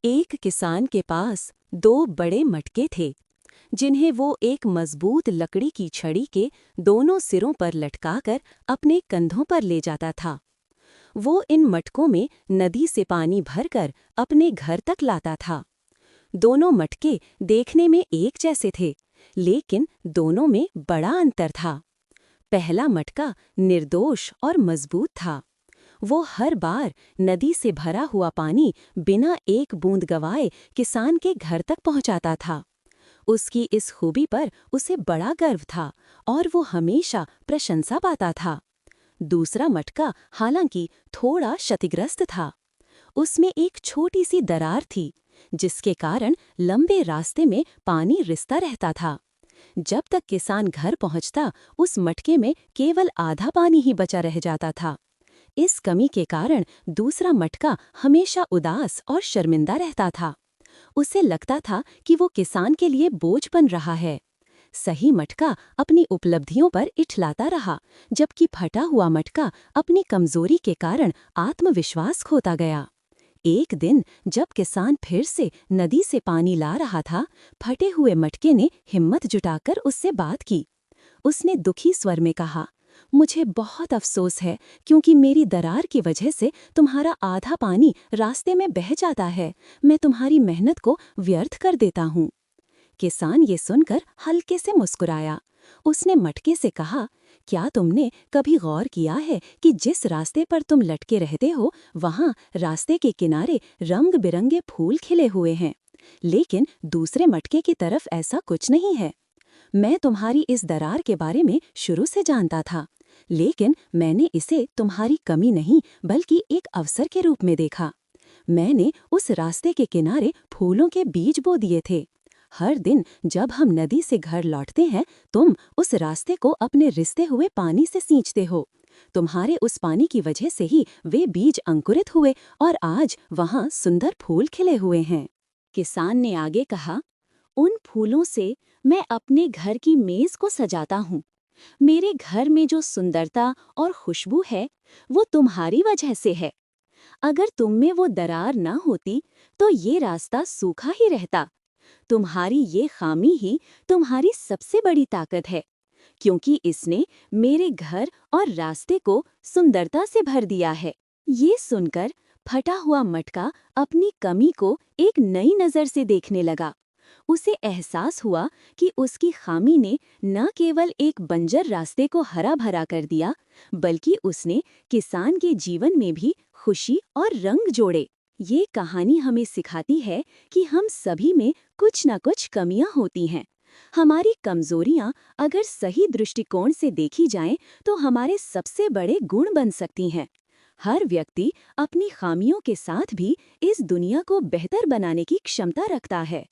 एक किसान के पास दो बड़े मटके थे, जिन्हें वो एक मजबूत लकड़ी की छड़ी के दोनों सिरों पर लटकाकर अपने कंधों पर ले जाता था। वो इन मटकों में नदी से पानी भरकर अपने घर तक लाता था। दोनों मटके देखने में एक जैसे थे, लेकिन दोनों में बड़ा अंतर था। पहला मटका निर्दोष और मजबूत था। वो हर बार नदी से भरा हुआ पानी बिना एक बूंद गवाए किसान के घर तक पहुंचाता था। उसकी इस खूबी पर उसे बड़ा गर्व था और वो हमेशा प्रशंसा पाता था। दूसरा मटका हालांकि थोड़ा क्षतिग्रस्त था। उसमें एक छोटी सी दरार थी, जिसके कारण लंबे रास्ते में पानी रिसता रहता था। जब तक किसान घर पहुंचता, उस मटके में केवल आधा पानी ही बचा रह जाता था। इस कमी के कारण दूसरा मटका हमेशा उदास और शर्मिंदा रहता था। उसे लगता था कि वो किसान के लिए बोझ बन रहा है। सही मटका अपनी उपलब्धियों पर इठलाता रहा, जबकि फटा हुआ मटका अपनी कमजोरी के कारण आत्मविश्वास खोता गया। एक दिन जब किसान फिर से नदी से पानी ला रहा था, फटे हुए मटके ने हिम्मत जुटाकर उससे बात की। उसने दुखी स्वर में कहा, मुझे बहुत अफसोस है, क्योंकि मेरी दरार की वजह से तुम्हारा आधा पानी रास्ते में बह जाता है। मैं तुम्हारी मेहनत को व्यर्थ कर देता हूँ। किसान ये सुनकर हल्के से मुस्कुराया। उसने मटके से कहा, क्या तुमने कभी गौर किया है कि जिस रास्ते पर तुम लटके रहते हो, वहाँ रास्ते के किनारे रंग बिरंगे फूल खिले हुए हैं, लेकिन दूसरे मटके की तरफ ऐसा कुछ नहीं है। मैं तुम्हारी इस दरार के बारे में शुरू से जानता था, लेकिन मैंने इसे तुम्हारी कमी नहीं बल्कि एक अवसर के रूप में देखा। मैंने उस रास्ते के किनारे फूलों के बीज बो दिए थे। हर दिन जब हम नदी से घर लौटते हैं, तुम उस रास्ते को अपने रिसते हुए पानी से सींचते हो। तुम्हारे उस पानी की वजह से ही वे बीज अंकुरित हुए और आज वहाँ सुंदर फूल खिले हुए हैं। किसान ने आगे कहा, उन फूलों से मैं अपने घर की मेज को सजाता हूँ। मेरे घर में जो सुंदरता और खुशबू है, वो तुम्हारी वजह से है। अगर तुम में वो दरार न होती, तो ये रास्ता सूखा ही रहता। तुम्हारी ये खामी ही तुम्हारी सबसे बड़ी ताकत है, क्योंकि इसने मेरे घर और रास्ते को सुंदरता से भर दिया है। ये सुनकर फटा हुआ मटका अपनी कमी को एक नई नज़र से देखने लगा। उसे एहसास हुआ कि उसकी खामी ने न केवल एक बंजर रास्ते को हरा भरा कर दिया, बल्कि उसने किसान के जीवन में भी खुशी और रंग जोड़े। ये कहानी हमें सिखाती है कि हम सभी में कुछ न कुछ कमियां होती हैं। हमारी कमजोरियां अगर सही दृष्टिकोण से देखी जाएं, तो हमारे सबसे बड़े गुण बन सकती हैं। हर व्यक्ति अपनी खामियों के साथ भी इस दुनिया को बेहतर बनाने की क्षमता रखता है।